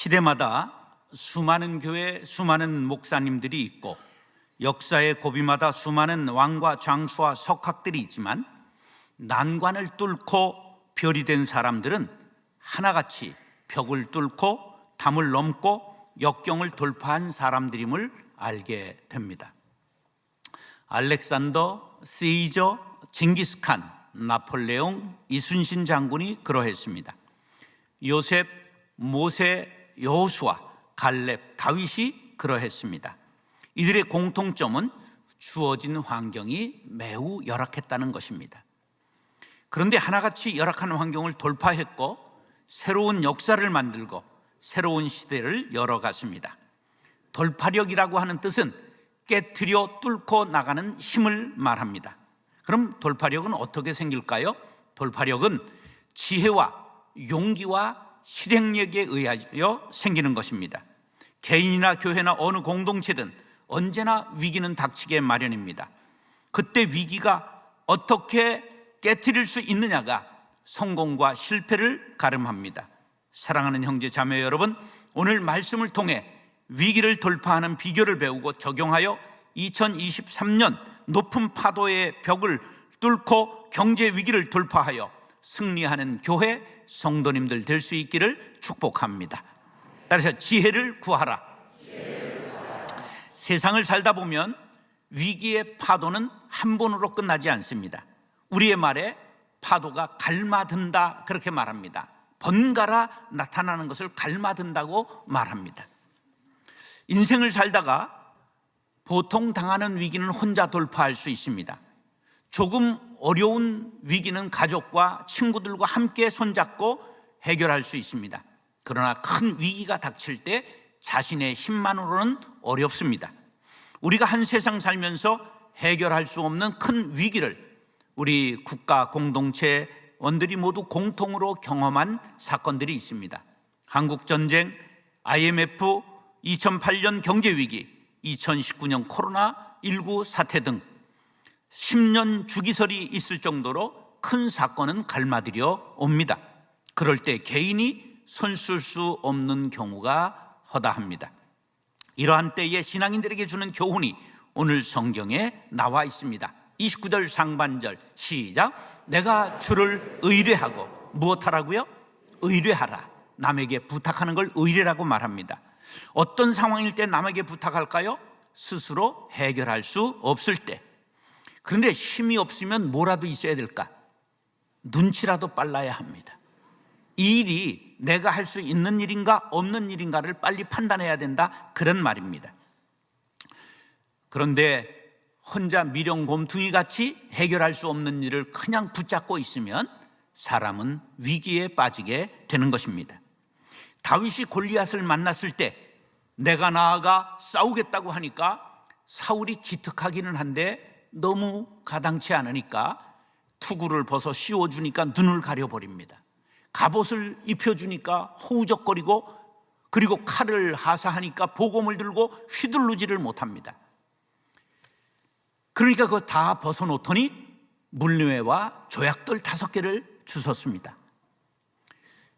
시대마다 수많은 교회, 수많은 목사님들이 있고 역사의 고비마다 수많은 왕과 장수와 석학들이 있지만 난관을 뚫고 별이 된 사람들은 하나같이 벽을 뚫고 담을 넘고 역경을 돌파한 사람들임을 알게 됩니다. 알렉산더, 시저, 징기스칸, 나폴레옹, 이순신 장군이 그러했습니다. 요셉, 모세, 여호수아, 갈렙, 다윗이 그러했습니다. 이들의 공통점은 주어진 환경이 매우 열악했다는 것입니다. 그런데 하나같이 열악한 환경을 돌파했고 새로운 역사를 만들고 새로운 시대를 열어갔습니다. 돌파력이라고 하는 뜻은 깨트려 뚫고 나가는 힘을 말합니다. 그럼 돌파력은 어떻게 생길까요? 돌파력은 지혜와 용기와 실행력에 의하여 생기는 것입니다. 개인이나 교회나 어느 공동체든 언제나 위기는 닥치게 마련입니다. 그때 위기가 어떻게 깨트릴 수 있느냐가 성공과 실패를 가름합니다. 사랑하는 형제 자매 여러분, 오늘 말씀을 통해 위기를 돌파하는 비결을 배우고 적용하여 2023년 높은 파도의 벽을 뚫고 경제 위기를 돌파하여 승리하는 교회 성도님들 될 수 있기를 축복합니다. 따라서 지혜를 구하라. 세상을 살다 보면 위기의 파도는 한 번으로 끝나지 않습니다. 우리의 말에 파도가 갈마든다 그렇게 말합니다. 번갈아 나타나는 것을 갈마든다고 말합니다. 인생을 살다가 보통 당하는 위기는 혼자 돌파할 수 있습니다. 조금 어려운 위기는 가족과 친구들과 함께 손잡고 해결할 수 있습니다. 그러나 큰 위기가 닥칠 때 자신의 힘만으로는 어렵습니다. 우리가 한 세상 살면서 해결할 수 없는 큰 위기를 우리 국가 공동체원들이 모두 공통으로 경험한 사건들이 있습니다. 한국전쟁, IMF, 2008년 경제위기, 2019년 코로나19 사태 등 10년 주기설이 있을 정도로 큰 사건은 갈마들여 옵니다. 그럴 때 개인이 손쓸 수 없는 경우가 허다합니다. 이러한 때에 신앙인들에게 주는 교훈이 오늘 성경에 나와 있습니다. 29절 상반절 시작. 내가 주를 의뢰하고 무엇하라고요? 의뢰하라. 남에게 부탁하는 걸 의뢰라고 말합니다. 어떤 상황일 때 남에게 부탁할까요? 스스로 해결할 수 없을 때. 그런데 힘이 없으면 뭐라도 있어야 될까? 눈치라도 빨라야 합니다. 이 일이 내가 할 수 있는 일인가 없는 일인가를 빨리 판단해야 된다, 그런 말입니다. 그런데 혼자 미령곰퉁이 같이 해결할 수 없는 일을 그냥 붙잡고 있으면 사람은 위기에 빠지게 되는 것입니다. 다윗이 골리앗을 만났을 때 내가 나아가 싸우겠다고 하니까 사울이 기특하기는 한데 너무 가당치 않으니까 투구를 벗어 씌워주니까 눈을 가려버립니다. 갑옷을 입혀주니까 허우적거리고, 그리고 칼을 하사하니까 보검을 들고 휘둘르지를 못합니다. 그러니까 그거 다 벗어놓더니 물류회와 조약돌 5개를 주웠습니다.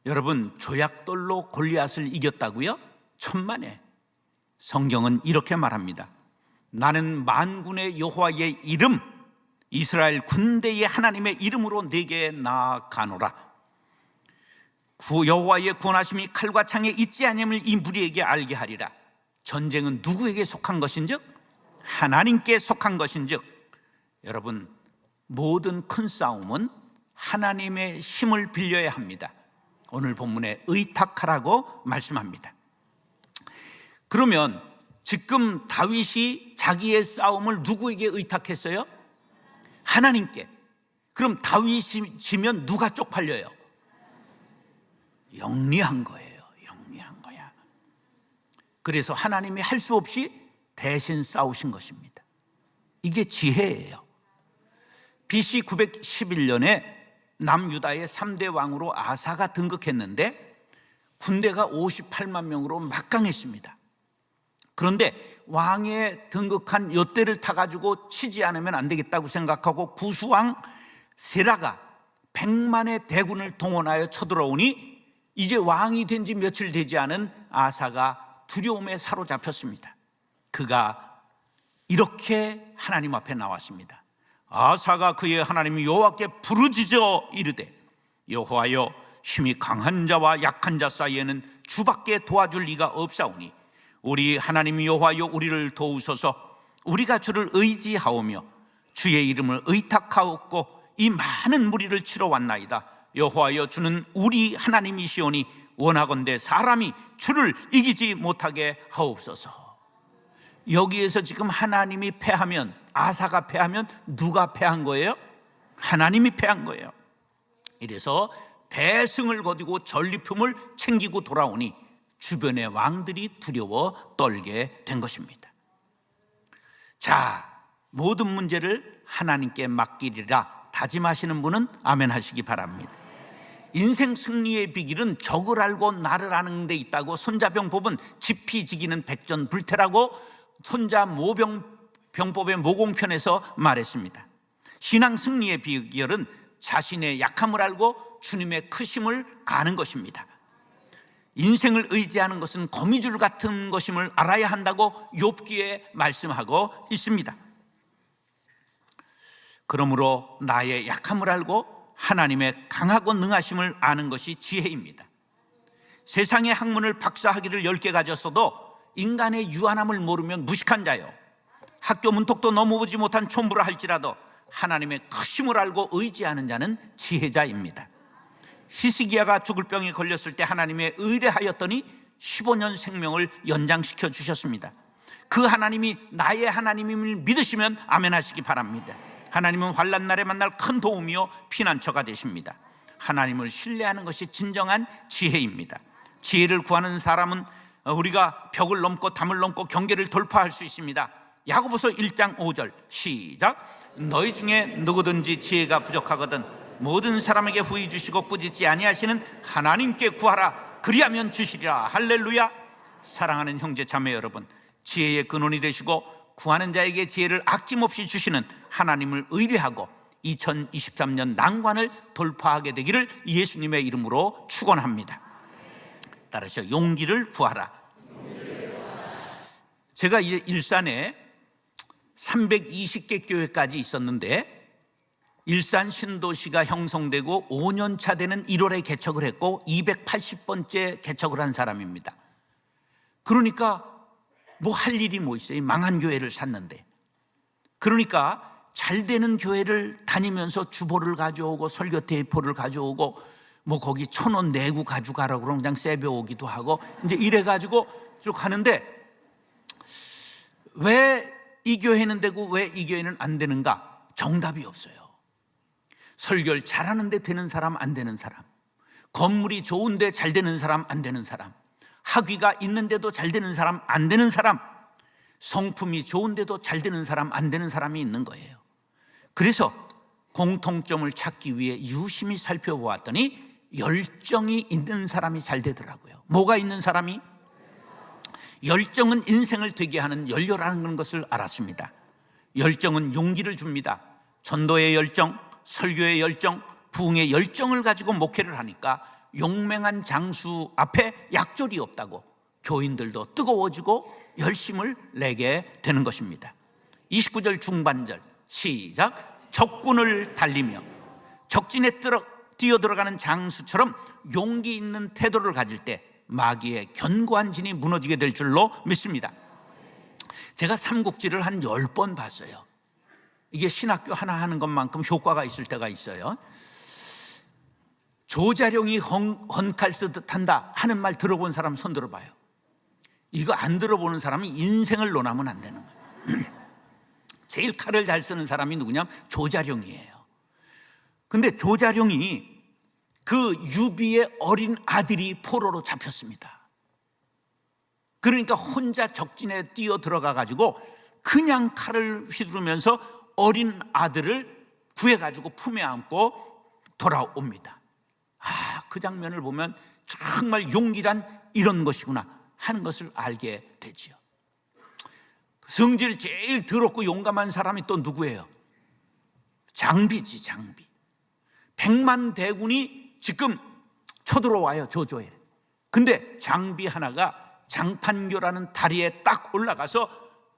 여러분, 조약돌로 골리앗을 이겼다고요? 천만에. 성경은 이렇게 말합니다. 나는 만군의 여호와의 이름, 이스라엘 군대의 하나님의 이름으로 네게 나아가노라. 여호와의 구원하심이 칼과 창에 있지 아니함을 이 무리에게 알게 하리라. 전쟁은 누구에게 속한 것인즉? 하나님께 속한 것인즉. 여러분, 모든 큰 싸움은 하나님의 힘을 빌려야 합니다. 오늘 본문에 의탁하라고 말씀합니다. 그러면 지금 다윗이 자기의 싸움을 누구에게 의탁했어요? 하나님께. 그럼 다윗이 지면 누가 쪽팔려요? 영리한 거예요. 영리한 거야. 그래서 하나님이 할 수 없이 대신 싸우신 것입니다. 이게 지혜예요. BC 911년에 남유다의 3대 왕으로 아사가 등극했는데 군대가 58만 명으로 막강했습니다. 그런데 왕에 등극한 엿대를 타가지고 치지 않으면 안 되겠다고 생각하고 구수왕 세라가 100만의 대군을 동원하여 쳐들어오니 이제 왕이 된 지 며칠 되지 않은 아사가 두려움에 사로잡혔습니다. 그가 이렇게 하나님 앞에 나왔습니다. 아사가 그의 하나님 여호와께 부르짖어 이르되, 여호와여, 힘이 강한 자와 약한 자 사이에는 주밖에 도와줄 리가 없사오니 우리 하나님 여호와여, 우리를 도우소서. 우리가 주를 의지하오며 주의 이름을 의탁하옵고 이 많은 무리를 치러 왔나이다. 여호와여, 주는 우리 하나님이시오니 원하건대 사람이 주를 이기지 못하게 하옵소서. 여기에서 지금 하나님이 패하면, 아사가 패하면 누가 패한 거예요? 하나님이 패한 거예요. 이래서 대승을 거두고 전리품을 챙기고 돌아오니 주변의 왕들이 두려워 떨게 된 것입니다. 자, 모든 문제를 하나님께 맡기리라 다짐하시는 분은 아멘 하시기 바랍니다. 인생 승리의 비결은 적을 알고 나를 아는 데 있다고 손자병법은 지피지기는 백전불태라고 손자모병법의 모공편에서 말했습니다. 신앙 승리의 비결은 자신의 약함을 알고 주님의 크심을 아는 것입니다. 인생을 의지하는 것은 거미줄 같은 것임을 알아야 한다고 욥기에 말씀하고 있습니다. 그러므로 나의 약함을 알고 하나님의 강하고 능하심을 아는 것이 지혜입니다. 세상의 학문을 박사학위를 10개 가졌어도 인간의 유한함을 모르면 무식한 자요, 학교 문턱도 넘어보지 못한 촌부라 할지라도 하나님의 크심을 알고 의지하는 자는 지혜자입니다. 히스기야가 죽을 병에 걸렸을 때 하나님의 의뢰하였더니 15년 생명을 연장시켜 주셨습니다. 그 하나님이 나의 하나님임을 믿으시면 아멘 하시기 바랍니다. 하나님은 환난 날에 만날 큰 도움이요 피난처가 되십니다. 하나님을 신뢰하는 것이 진정한 지혜입니다. 지혜를 구하는 사람은 우리가 벽을 넘고 담을 넘고 경계를 돌파할 수 있습니다. 야고보서 1장 5절 시작. 너희 중에 누구든지 지혜가 부족하거든 모든 사람에게 후히 주시고 꾸짖지 아니하시는 하나님께 구하라. 그리하면 주시리라. 할렐루야. 사랑하는 형제 자매 여러분, 지혜의 근원이 되시고 구하는 자에게 지혜를 아낌없이 주시는 하나님을 의뢰하고 2023년 난관을 돌파하게 되기를 예수님의 이름으로 축원합니다. 따라서 용기를 구하라. 제가 이제 일산에 320개 교회까지 있었는데 일산 신도시가 형성되고 5년차 되는 1월에 개척을 했고 280번째 개척을 한 사람입니다. 그러니까 뭐 할 일이 뭐 있어요? 망한 교회를 샀는데. 그러니까 잘 되는 교회를 다니면서 주보를 가져오고 설교 테이프를 가져오고 뭐 거기 1,000원 내고 가져가라고 그러면 그냥 세배오기도 하고 이제 이래가지고 쭉 가는데, 왜 이 교회는 되고 왜 이 교회는 안 되는가? 정답이 없어요. 설교를 잘하는데 되는 사람, 안 되는 사람, 건물이 좋은데 잘 되는 사람, 안 되는 사람, 학위가 있는데도 잘 되는 사람, 안 되는 사람, 성품이 좋은데도 잘 되는 사람, 안 되는 사람이 있는 거예요. 그래서 공통점을 찾기 위해 유심히 살펴보았더니 열정이 있는 사람이 잘 되더라고요. 뭐가 있는 사람이? 열정은 인생을 되게 하는 연료라는 것을 알았습니다. 열정은 용기를 줍니다. 전도의 열정, 설교의 열정, 부흥의 열정을 가지고 목회를 하니까 용맹한 장수 앞에 약졸이 없다고 교인들도 뜨거워지고 열심을 내게 되는 것입니다. 29절 중반절 시작. 적군을 달리며 적진에 뛰어들어가는 장수처럼 용기 있는 태도를 가질 때 마귀의 견고한 진이 무너지게 될 줄로 믿습니다. 제가 삼국지를 한 10번 봤어요. 이게 신학교 하나 하는 것만큼 효과가 있을 때가 있어요. 조자룡이 헌칼 쓰듯 한다 하는 말 들어본 사람 손 들어봐요. 이거 안 들어보는 사람은 인생을 논하면 안 되는 거예요. 제일 칼을 잘 쓰는 사람이 누구냐면 조자룡이에요. 근데 조자룡이 그 유비의 어린 아들이 포로로 잡혔습니다. 그러니까 혼자 적진에 뛰어 들어가 가지고 그냥 칼을 휘두르면서 어린 아들을 구해가지고 품에 안고 돌아옵니다. 그 장면을 보면 정말 용기란 이런 것이구나 하는 것을 알게 되지요. 성질 제일 더럽고 용감한 사람이 또 누구예요? 장비지, 장비. 100만 대군이 지금 쳐들어와요, 저조에. 근데 장비 하나가 장판교라는 다리에 딱 올라가서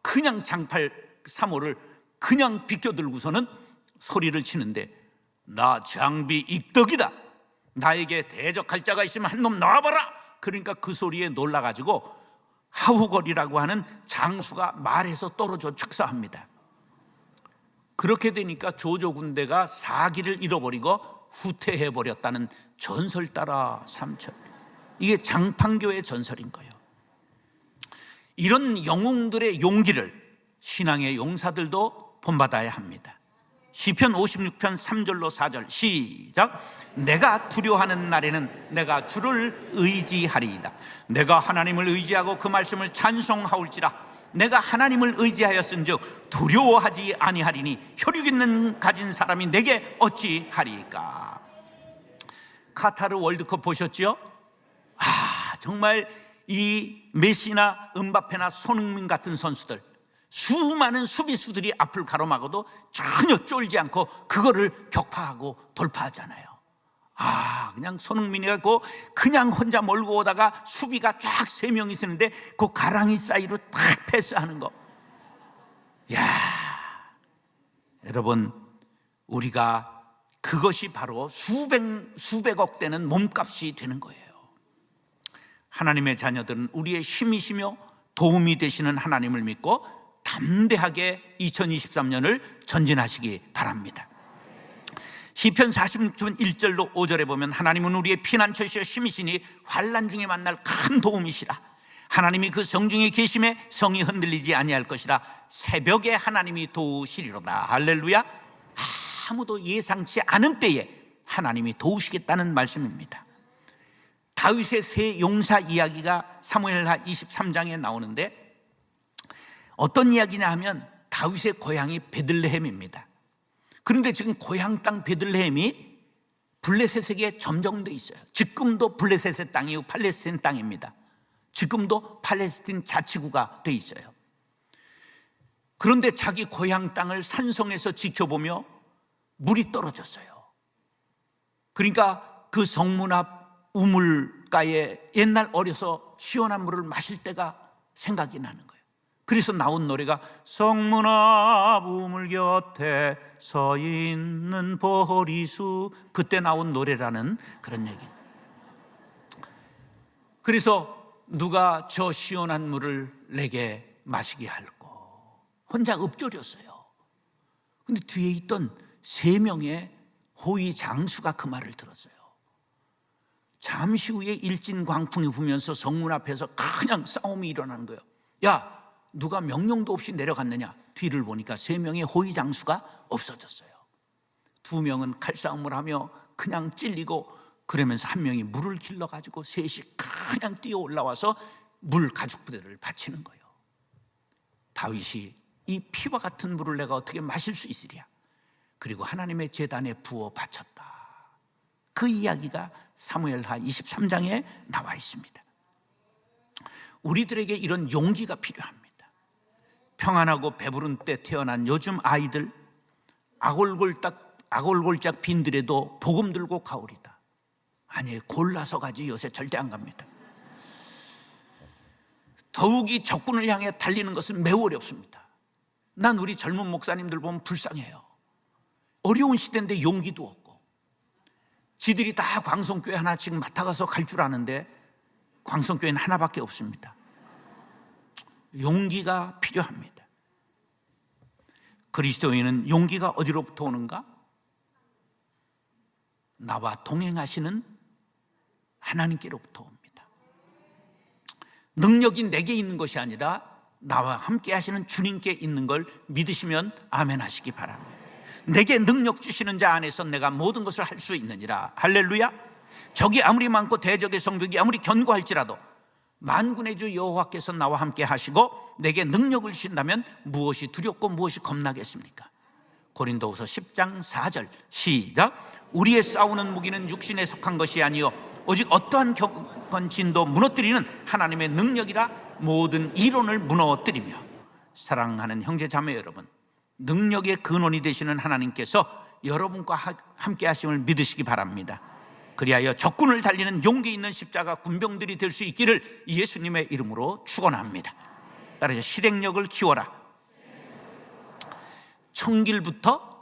그냥 장팔 3호를 그냥 비껴들고서는 소리를 치는데, 나 장비 익덕이다, 나에게 대적할 자가 있으면 한 놈 나와봐라. 그러니까 그 소리에 놀라가지고 하후거리라고 하는 장수가 말에서 떨어져 축사합니다. 그렇게 되니까 조조 군대가 사기를 잃어버리고 후퇴해버렸다는 전설 따라 삼천. 이게 장판교의 전설인 거예요. 이런 영웅들의 용기를 신앙의 용사들도 본받아야 합니다. 시편 56편 3절로 4절 시작. 내가 두려워하는 날에는 내가 주를 의지하리이다. 내가 하나님을 의지하고 그 말씀을 찬송하올지라. 내가 하나님을 의지하였은즉 두려워하지 아니하리니 혈육 있는 가진 사람이 내게 어찌하리까. 카타르 월드컵 보셨죠? 정말 이 메시나 음바페나 손흥민 같은 선수들, 수많은 수비수들이 앞을 가로막아도 전혀 쫄지 않고 그거를 격파하고 돌파하잖아요. 그냥 손흥민이 갖고 그냥 혼자 몰고 오다가 수비가 쫙 3명이 있었는데 그 가랑이 사이로 탁 패스하는 거. 여러분, 우리가 그것이 바로 수백억 되는 몸값이 되는 거예요. 하나님의 자녀들은 우리의 힘이시며 도움이 되시는 하나님을 믿고 담대하게 2023년을 전진하시기 바랍니다. 시편 46편 1절로 5절에 보면 하나님은 우리의 피난처시여 힘이시니 환난 중에 만날 큰 도움이시라. 하나님이 그 성중에 계심에 성이 흔들리지 아니할 것이라. 새벽에 하나님이 도우시리로다. 할렐루야. 아무도 예상치 않은 때에 하나님이 도우시겠다는 말씀입니다. 다윗의 세 용사 이야기가 사무엘하 23장에 나오는데, 어떤 이야기냐 하면 다윗의 고향이 베들레헴입니다. 그런데 지금 고향 땅 베들레헴이 블레셋에게 점령돼 있어요. 지금도 블레셋의 땅이고 팔레스틴 땅입니다. 지금도 팔레스틴 자치구가 돼 있어요. 그런데 자기 고향 땅을 산성에서 지켜보며 물이 떨어졌어요. 그러니까 그 성문 앞 우물가에 옛날 어려서 시원한 물을 마실 때가 생각이 나는 거예요. 그래서 나온 노래가 성문 앞 우물 곁에 서 있는 보리수, 그때 나온 노래라는 그런 얘기. 그래서 누가 저 시원한 물을 내게 마시게 할꼬. 혼자 읊조렸어요. 근데 뒤에 있던 3명의 호위 장수가 그 말을 들었어요. 잠시 후에 일진광풍이 불면서 성문 앞에서 그냥 싸움이 일어나는 거예요. 야, 누가 명령도 없이 내려갔느냐? 뒤를 보니까 3명의 호위 장수가 없어졌어요. 2명은 칼싸움을 하며 그냥 찔리고, 그러면서 1명이 물을 길러가지고 셋이 그냥 뛰어 올라와서 물 가죽 부대를 바치는 거예요. 다윗이 이 피와 같은 물을 내가 어떻게 마실 수 있으랴? 그리고 하나님의 제단에 부어 바쳤다. 그 이야기가 사무엘하 23장에 나와 있습니다. 우리들에게 이런 용기가 필요합니다. 평안하고 배부른 때 태어난 요즘 아이들, 아골골짝 빈들에도 복음 들고 가오리다. 아니, 골라서 가지 요새 절대 안 갑니다. 더욱이 적군을 향해 달리는 것은 매우 어렵습니다. 난 우리 젊은 목사님들 보면 불쌍해요. 어려운 시대인데 용기도 없고, 지들이 다 광성교회 하나씩 맡아가서 갈 줄 아는데 광성교회는 하나밖에 없습니다. 용기가 필요합니다. 그리스도인은 용기가 어디로부터 오는가? 나와 동행하시는 하나님께로부터 옵니다. 능력이 내게 있는 것이 아니라 나와 함께 하시는 주님께 있는 걸 믿으시면 아멘 하시기 바랍니다. 내게 능력 주시는 자 안에서 내가 모든 것을 할 수 있느니라. 할렐루야. 적이 아무리 많고 대적의 성벽이 아무리 견고할지라도 만군의 주 여호와께서 나와 함께 하시고 내게 능력을 주신다면 무엇이 두렵고 무엇이 겁나겠습니까? 고린도후서 10장 4절 시작. 우리의 싸우는 무기는 육신에 속한 것이 아니요 오직 어떠한 건진도 무너뜨리는 하나님의 능력이라 모든 이론을 무너뜨리며. 사랑하는 형제 자매 여러분, 능력의 근원이 되시는 하나님께서 여러분과 함께 하심을 믿으시기 바랍니다. 그리하여 적군을 달리는 용기 있는 십자가 군병들이 될 수 있기를 예수님의 이름으로 축원합니다. 따라서 실행력을 키워라. 청길부터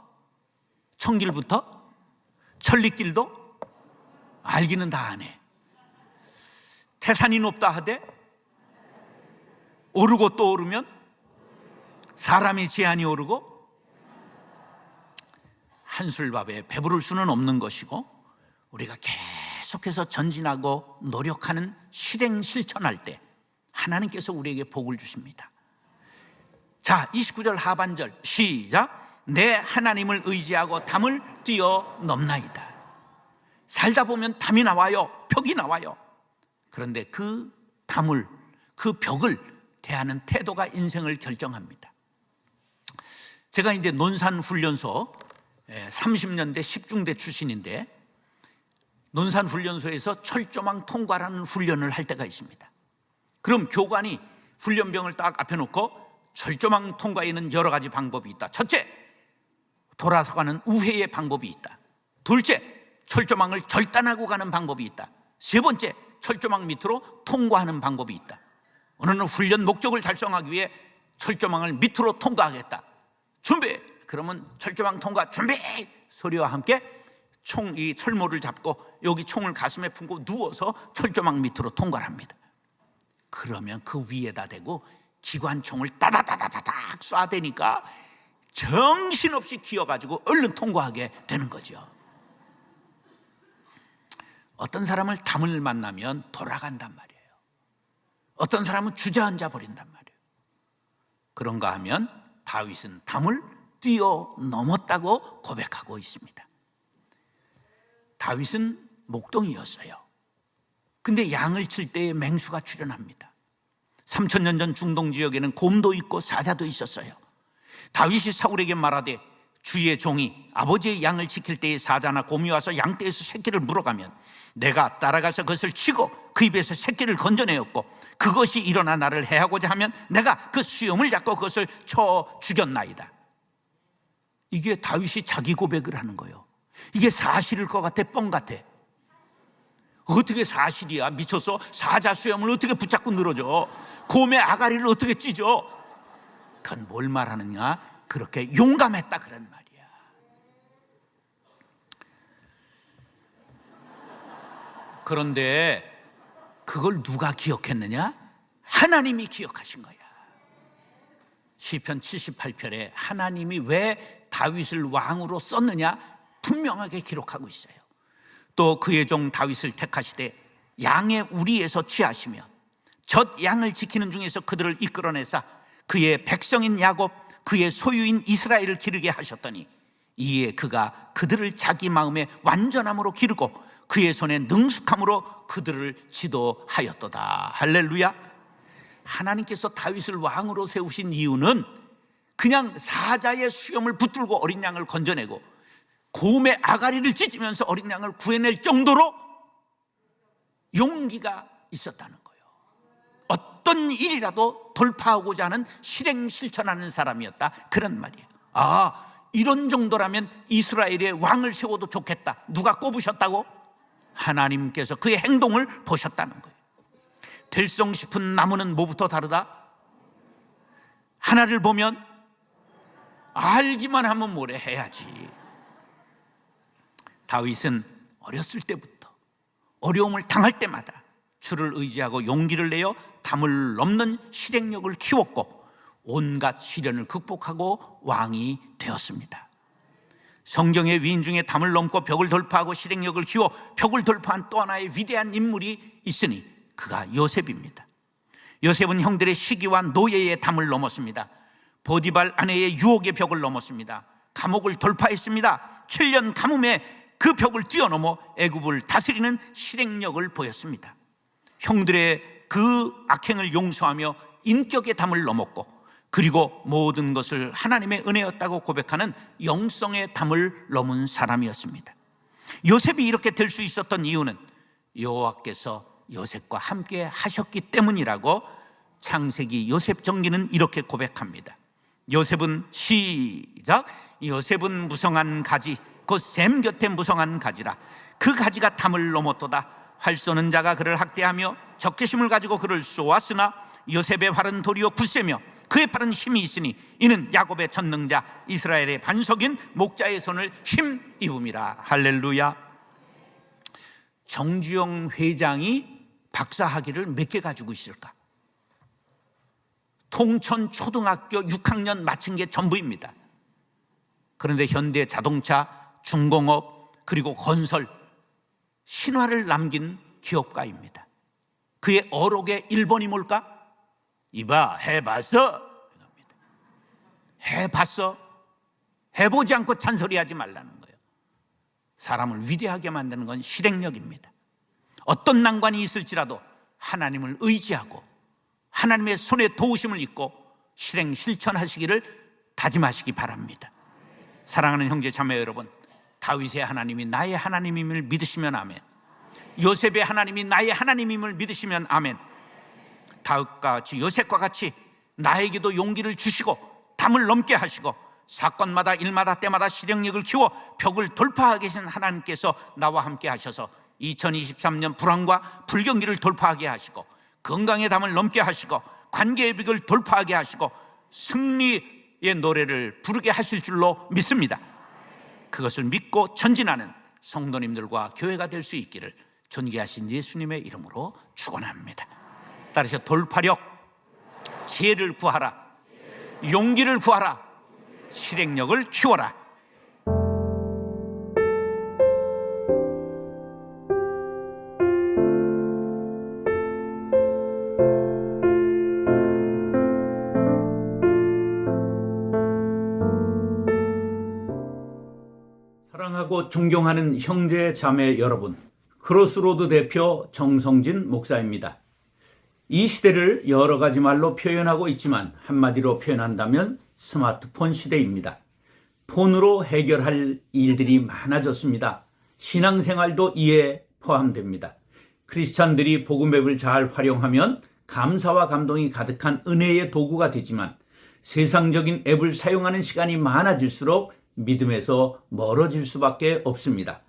천리길도 알기는 다 아네. 태산이 높다 하되 오르고 또 오르면 사람의 제한이 오르고 한술밥에 배부를 수는 없는 것이고, 우리가 계속해서 전진하고 노력하는 실행 실천할 때 하나님께서 우리에게 복을 주십니다. 자, 29절 하반절 시작. 내 하나님을 의지하고 담을 뛰어넘나이다. 살다 보면 담이 나와요. 벽이 나와요. 그런데 그 담을, 그 벽을 대하는 태도가 인생을 결정합니다. 제가 이제 논산훈련소 30년대 10중대 출신인데, 논산훈련소에서 철조망 통과라는 훈련을 할 때가 있습니다. 그럼 교관이 훈련병을 딱 앞에 놓고 철조망 통과에는 여러 가지 방법이 있다. 첫째, 돌아서 가는 우회의 방법이 있다. 둘째, 철조망을 절단하고 가는 방법이 있다. 세 번째, 철조망 밑으로 통과하는 방법이 있다. 오늘은 훈련 목적을 달성하기 위해 철조망을 밑으로 통과하겠다. 준비! 그러면 철조망 통과 준비! 소리와 함께 이 철모를 잡고 여기 총을 가슴에 품고 누워서 철조망 밑으로 통과를 합니다. 그러면 그 위에다 대고 기관총을 따다다다닥 쏴대니까 정신없이 기어가지고 얼른 통과하게 되는 거죠. 어떤 사람을 담을 만나면 돌아간단 말이에요. 어떤 사람은 주저앉아 버린단 말이에요. 그런가 하면 다윗은 담을 뛰어넘었다고 고백하고 있습니다. 다윗은 목동이었어요. 근데 양을 칠 때에 맹수가 출현합니다. 3000년 전 중동 지역에는 곰도 있고 사자도 있었어요. 다윗이 사울에게 말하되 주의 종이 아버지의 양을 지킬 때에 사자나 곰이 와서 양떼에서 새끼를 물어가면 내가 따라가서 그것을 치고 그 입에서 새끼를 건져내었고 그것이 일어나 나를 해하고자 하면 내가 그 수염을 잡고 그것을 쳐 죽였나이다. 이게 다윗이 자기 고백을 하는 거예요. 이게 사실일 것 같아? 뻥 같아? 어떻게 사실이야? 미쳤어? 사자 수염을 어떻게 붙잡고 늘어져? 곰의 아가리를 어떻게 찢어? 그건 뭘 말하느냐? 그렇게 용감했다 그런 말이야. 그런데 그걸 누가 기억했느냐? 하나님이 기억하신 거야. 시편 78편에 하나님이 왜 다윗을 왕으로 썼느냐 분명하게 기록하고 있어요. 또 그의 종 다윗을 택하시되 양의 우리에서 취하시며 젖 양을 지키는 중에서 그들을 이끌어내사 그의 백성인 야곱 그의 소유인 이스라엘을 기르게 하셨더니 이에 그가 그들을 자기 마음에 완전함으로 기르고 그의 손에 능숙함으로 그들을 지도하였도다. 할렐루야. 하나님께서 다윗을 왕으로 세우신 이유는 그냥 사자의 수염을 붙들고 어린 양을 건져내고 곰의 아가리를 찢으면서 어린 양을 구해낼 정도로 용기가 있었다는 거예요. 어떤 일이라도 돌파하고자 하는 실행 실천하는 사람이었다 그런 말이에요. 아, 이런 정도라면 이스라엘의 왕을 세워도 좋겠다. 누가 꼽으셨다고? 하나님께서 그의 행동을 보셨다는 거예요. 들송 싶은 나무는 뭐부터 다르다? 하나를 보면 알기만 하면 뭐래 해야지. 다윗은 어렸을 때부터 어려움을 당할 때마다 주를 의지하고 용기를 내어 담을 넘는 실행력을 키웠고 온갖 시련을 극복하고 왕이 되었습니다. 성경의 위인 중에 담을 넘고 벽을 돌파하고 실행력을 키워 벽을 돌파한 또 하나의 위대한 인물이 있으니 그가 요셉입니다. 요셉은 형들의 시기와 노예의 담을 넘었습니다. 보디발 아내의 유혹의 벽을 넘었습니다. 감옥을 돌파했습니다. 7년 가뭄에 그 벽을 뛰어넘어 애굽을 다스리는 실행력을 보였습니다. 형들의 그 악행을 용서하며 인격의 담을 넘었고 그리고 모든 것을 하나님의 은혜였다고 고백하는 영성의 담을 넘은 사람이었습니다. 요셉이 이렇게 될 수 있었던 이유는 여호와께서 요셉과 함께 하셨기 때문이라고 창세기 요셉 전기는 이렇게 고백합니다. 요셉은 시작. 요셉은 무성한 가지 곧 샘 곁에 무성한 가지라. 그 가지가 담을 넘었도다. 활 쏘는 자가 그를 학대하며 적개심을 가지고 그를 쏘았으나 요셉의 활은 도리어 굳세며 그의 팔은 힘이 있으니 이는 야곱의 전능자 이스라엘의 반석인 목자의 손을 힘입음이라. 할렐루야. 정주영 회장이 박사학위를 몇 개 가지고 있을까? 통천 초등학교 6학년 마친 게 전부입니다. 그런데 현대 자동차, 중공업, 그리고 건설, 신화를 남긴 기업가입니다. 그의 어록의 1번이 뭘까? 이봐, 해봤어? 해봤어? 해보지 않고 잔소리하지 말라는 거예요. 사람을 위대하게 만드는 건 실행력입니다. 어떤 난관이 있을지라도 하나님을 의지하고 하나님의 손에 도우심을 입고 실행 실천하시기를 다짐하시기 바랍니다. 사랑하는 형제 자매 여러분, 다윗의 하나님이 나의 하나님임을 믿으시면 아멘. 요셉의 하나님이 나의 하나님임을 믿으시면 아멘. 다윗과 같이, 요셉과 같이 나에게도 용기를 주시고 담을 넘게 하시고 사건마다 일마다 때마다 실행력을 키워 벽을 돌파하게 계신 하나님께서 나와 함께 하셔서 2023년 불안과 불경기를 돌파하게 하시고 건강의 담을 넘게 하시고 관계의 벽을 돌파하게 하시고 승리의 노래를 부르게 하실 줄로 믿습니다. 그것을 믿고 전진하는 성도님들과 교회가 될 수 있기를 존귀하신 예수님의 이름으로 축원합니다. 따라서 돌파력, 지혜를 구하라, 용기를 구하라, 실행력을 키워라. 사랑하고 존경하는 형제 자매 여러분, 크로스로드 대표 정성진 목사입니다. 이 시대를 여러 가지 말로 표현하고 있지만 한마디로 표현한다면 스마트폰 시대입니다. 폰으로 해결할 일들이 많아졌습니다. 신앙생활도 이에 포함됩니다. 크리스찬들이 복음 앱을 잘 활용하면 감사와 감동이 가득한 은혜의 도구가 되지만 세상적인 앱을 사용하는 시간이 많아질수록 믿음에서 멀어질 수밖에 없습니다.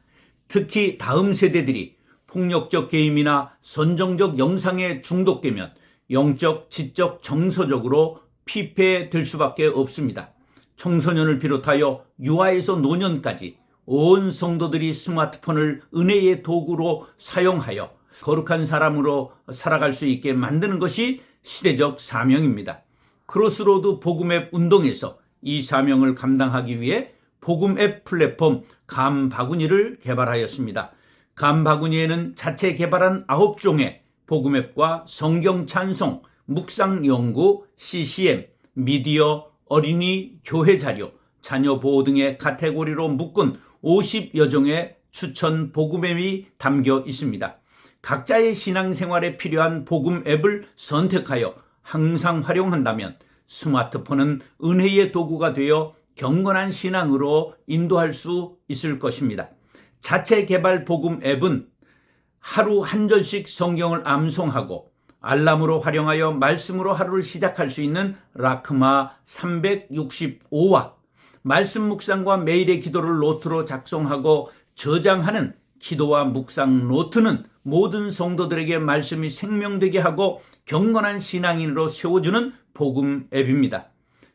특히 다음 세대들이 폭력적 게임이나 선정적 영상에 중독되면 영적, 지적, 정서적으로 피폐될 수밖에 없습니다. 청소년을 비롯하여 유아에서 노년까지 온 성도들이 스마트폰을 은혜의 도구로 사용하여 거룩한 사람으로 살아갈 수 있게 만드는 것이 시대적 사명입니다. 크로스로드 복음앱 운동에서 이 사명을 감당하기 위해 복음앱 플랫폼 감바구니를 개발하였습니다. 감바구니에는 자체 개발한 9종의 복음앱과 성경 찬송, 묵상 연구, CCM, 미디어, 어린이, 교회 자료, 자녀 보호 등의 카테고리로 묶은 50여 종의 추천 복음앱이 담겨 있습니다. 각자의 신앙생활에 필요한 복음앱을 선택하여 항상 활용한다면 스마트폰은 은혜의 도구가 되어 경건한 신앙으로 인도할 수 있을 것입니다. 자체 개발 복음 앱은 하루 한 절씩 성경을 암송하고 알람으로 활용하여 말씀으로 하루를 시작할 수 있는 라크마 365와 말씀 묵상과 매일의 기도를 노트로 작성하고 저장하는 기도와 묵상 노트는 모든 성도들에게 말씀이 생명되게 하고 경건한 신앙인으로 세워주는 복음 앱입니다.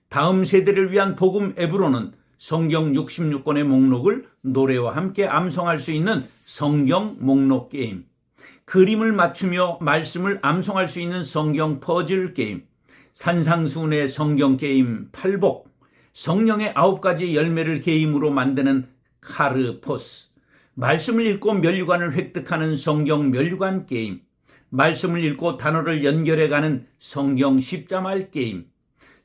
다음 세대를 위한 복음 앱으로는 성경 66권의 목록을 노래와 함께 암송할 수 있는 성경 목록 게임, 그림을 맞추며 말씀을 암송할 수 있는 성경 퍼즐 게임, 산상수훈의 성경 게임 팔복, 성령의 9가지 열매를 게임으로 만드는 카르포스, 말씀을 읽고 면류관을 획득하는 성경 면류관 게임, 말씀을 읽고 단어를 연결해가는 성경 십자말 게임,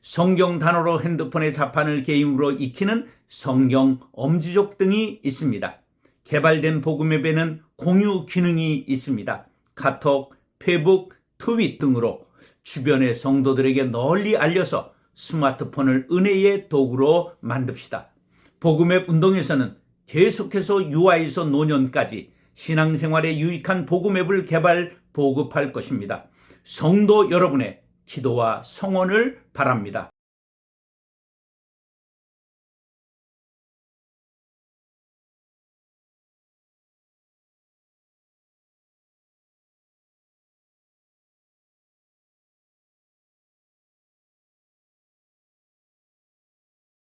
성경 단어로 핸드폰의 자판을 게임으로 익히는 성경 엄지족 등이 있습니다. 개발된 복음 앱에는 공유 기능이 있습니다. 카톡, 페북, 트윗 등으로 주변의 성도들에게 널리 알려서 스마트폰을 은혜의 도구로 만듭시다. 복음 앱 운동에서는 계속해서 유아에서 노년까지 신앙생활에 유익한 복음 앱을 개발, 보급할 것입니다. 성도 여러분의 기도와 성원을 바랍니다.